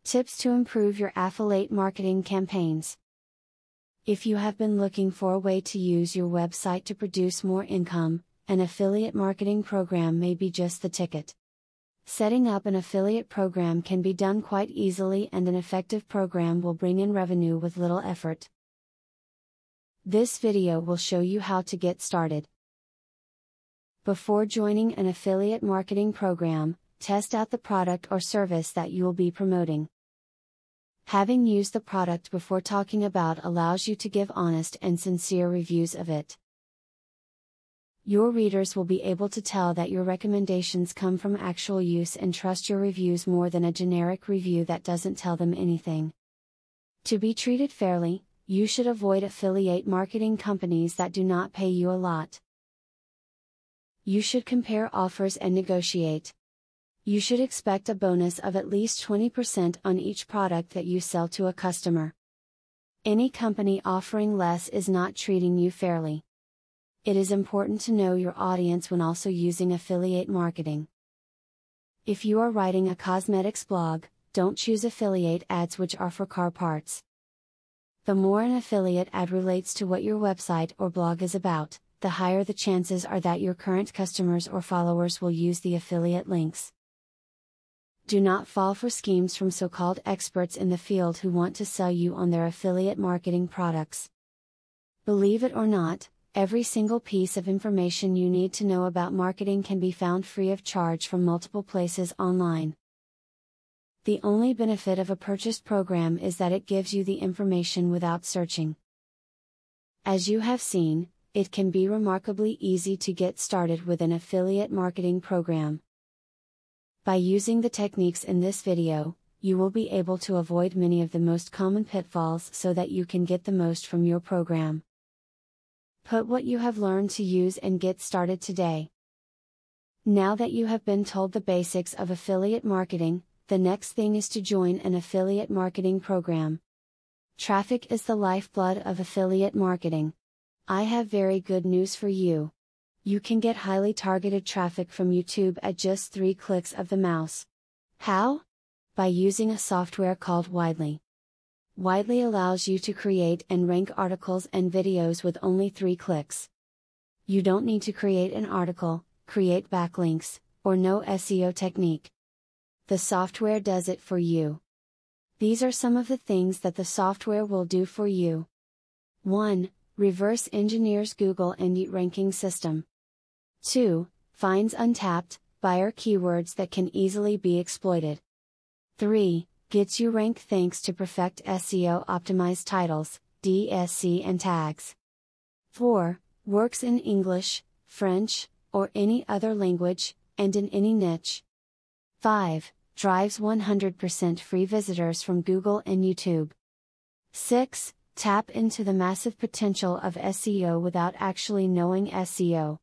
Tips to improve your affiliate marketing campaigns. If you have been looking for a way to use your website to produce more income, an affiliate marketing program may be just the ticket. Setting up an affiliate program can be done quite easily, and an effective program will bring in revenue with little effort. This video will show you how to get started. Before joining an affiliate marketing program, test out the product or service that you will be promoting. Having used the product before talking about allows you to give honest and sincere reviews of it. Your readers will be able to tell that your recommendations come from actual use and trust your reviews more than a generic review that doesn't tell them anything. To be treated fairly, you should avoid affiliate marketing companies that do not pay you a lot. You should compare offers and negotiate. You should expect a bonus of at least 20% on each product that you sell to a customer. Any company offering less is not treating you fairly. It is important to know your audience when also using affiliate marketing. If you are writing a cosmetics blog, don't choose affiliate ads which are for car parts. The more an affiliate ad relates to what your website or blog is about, the higher the chances are that your current customers or followers will use the affiliate links. Do not fall for schemes from so-called experts in the field who want to sell you on their affiliate marketing products. Believe it or not, every single piece of information you need to know about marketing can be found free of charge from multiple places online. The only benefit of a purchased program is that it gives you the information without searching. As you have seen, it can be remarkably easy to get started with an affiliate marketing program. By using the techniques in this video, you will be able to avoid many of the most common pitfalls so that you can get the most from your program. Put what you have learned to use and get started today. Now that you have been told the basics of affiliate marketing, the next thing is to join an affiliate marketing program. Traffic is the lifeblood of affiliate marketing. I have very good news for you. You can get highly targeted traffic from YouTube at just 3 clicks of the mouse. How? By using a software called Widely. Widely allows you to create and rank articles and videos with only 3 clicks. You don't need to create an article, create backlinks, or know SEO technique. The software does it for you. These are some of the things that the software will do for you. 1. Reverse engineers Google and Yelp ranking system. 2. Finds untapped, buyer keywords that can easily be exploited. 3. Gets you ranked thanks to perfect SEO optimized titles, DSC and tags. 4. Works in English, French, or any other language, and in any niche. 5. Drives 100% free visitors from Google and YouTube. 6. Tap into the massive potential of SEO without actually knowing SEO.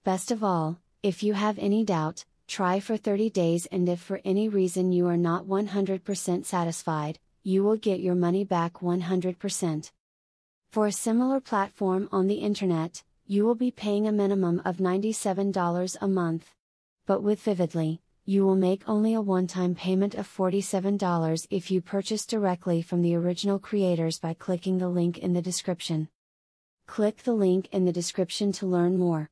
Best of all, if you have any doubt, try for 30 days, and if for any reason you are not 100% satisfied, you will get your money back 100%. For a similar platform on the internet, you will be paying a minimum of $97 a month. But with Vividly, you will make only a one-time payment of $47 if you purchase directly from the original creators by clicking the link in the description. Click the link in the description to learn more.